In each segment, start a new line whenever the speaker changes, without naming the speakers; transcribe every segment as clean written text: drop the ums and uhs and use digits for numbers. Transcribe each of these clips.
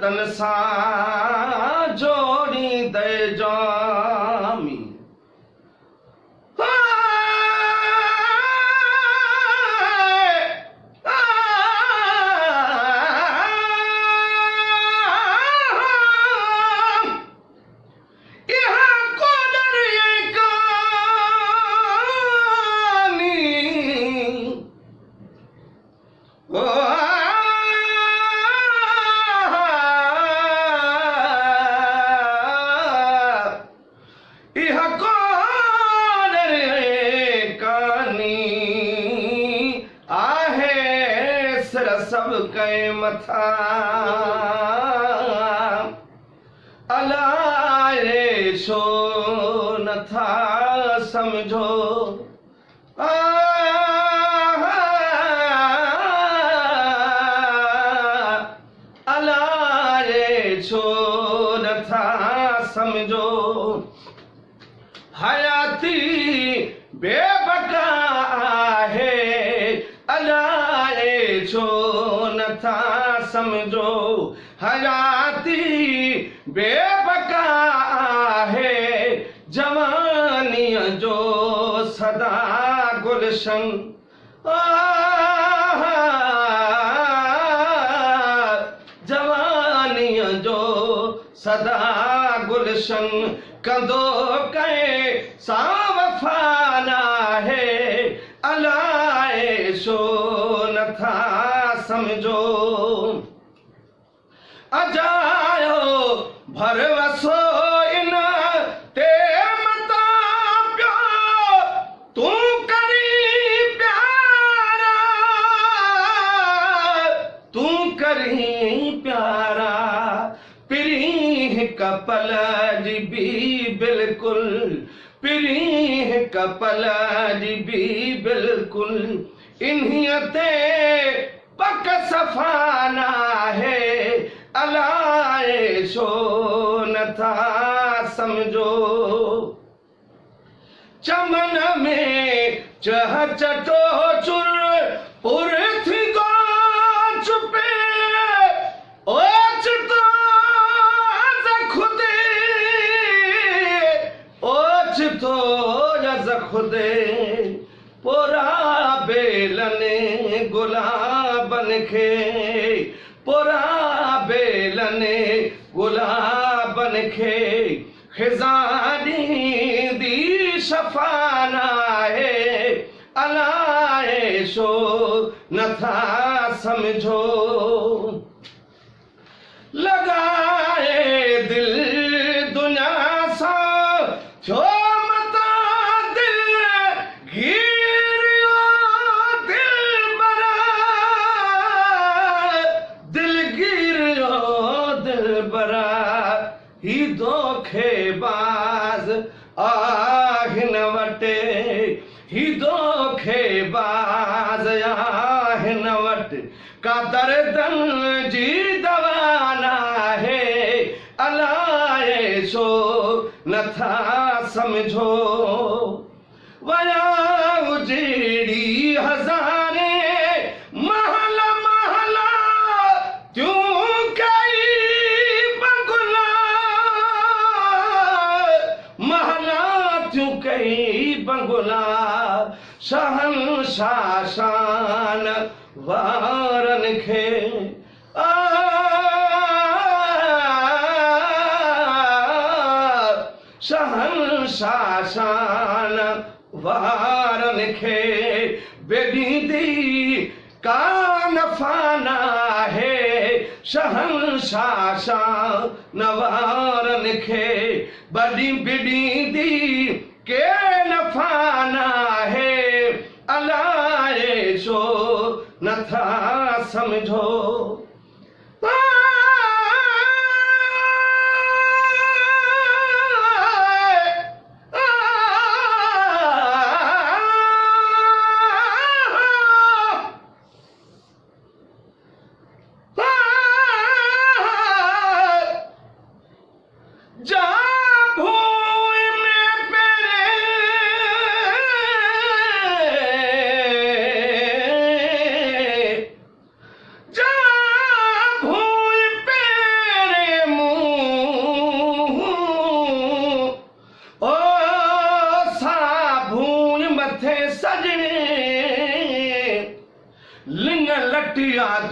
तन सां जोड़ी दे जामी सब कई मथा अलाए शो नथा समझो अलाए शो नथा समझो हयाती बेबका है अलाए छो नथा समझो हयाती बेबका है जवानी जो सदा गुलशन जवानी जो सदा गुलशन कंदो कहे सावफाना है अलाए शो नथा समझो अजायो भरवसो इन ते मता प्यो तू करी प्यारा तू करी प्यारा पिरी कपल जी भी बिल्कुल पिरी कपल जी भी बिल्कुल इन्हीं ते पक सफाना है अलाए शो नथा समझो चमन में चह चटो चुर पुरथ गो चुपे ओच तो खुदे ओच तो जज खुदे पोरा बेलने गुलाबन खे पोरा बेलने गुलाबन खे खिजानी दी शफाना है अलाए शो नथा समझो लगाए दिल दुनिया सा छो मता दिल गिरियो दिल बरा दिल गिरियो दिल बरा ही धोखेबाज आहिन वटे ही धोखेबाज आहिन वट का दर्दन जी दवाना है अलाए शो नथा समझो वया उजेड़ी हजारे महल महला त्यों कई बंगला महला त्यों कई बंगला शहन शाशान वारन खे शहन शाशान वारन खे बेदीदी कान फाना है शहन शाशान वारन खे बड़ी बिदीदी के नफाना है अलाए शो नथा समझो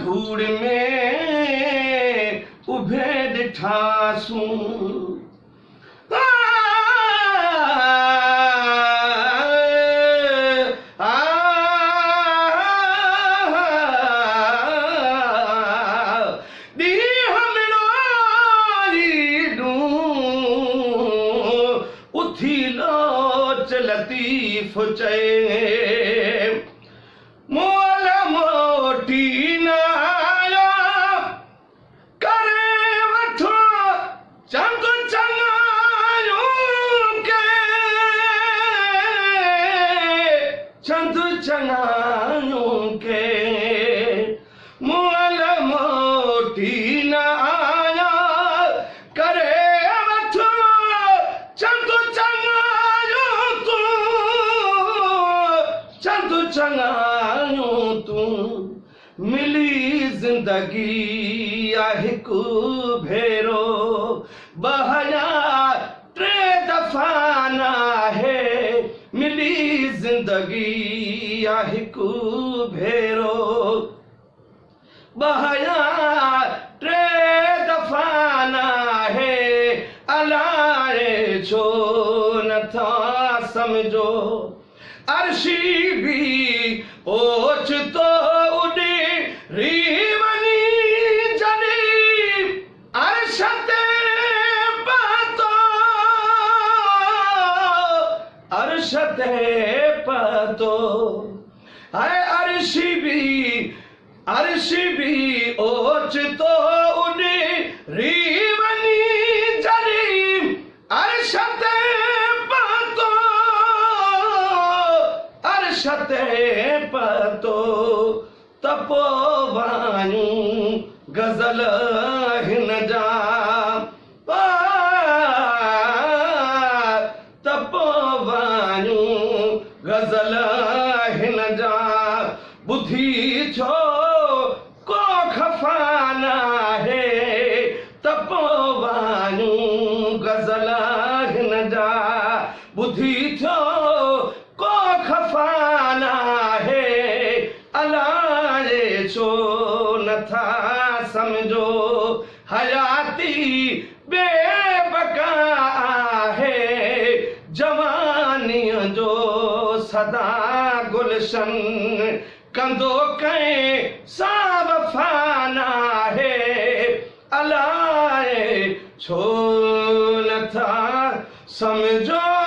धूड़ में उभे ॾिठासूं लतीफ़ चए मोल मोटी न आया करे वठो चंद चङायूं के चंद चङायूं के मोल मोटी न आया करे वठो चंद चङायूं तूं मिली ज़िंदगी आहे हिकु भेरो बहया टे दफ़ा नाहे मिली ज़िंदगी आहे हिकु भेरो बहया टे दफ़ा नाहे अलाए छो नथा सम्झो अर्शी भी ओचितो उॾी रीवनी जॾी अर्श ते पतो अर्श ते पतो हाय अर्शी भी ओचितो उॾी रीवनी जॾी अर्श ते ते पतो तपो वायूं गज़ल हिन जा तपो वायूं गज़ल हिन जा ॿुधी छो को ख़फ़ा नाहे तपो वायूं गज़ल हिन जा ॿुधी छो को ख़फ़ा नाहे अलाए छो नथा सम्झो हयाती बेबका आहे जवानीअ जो सदा गुलशन कंदो कंहिं सां वफ़ा नाहे अलाए छो नथा सम्झो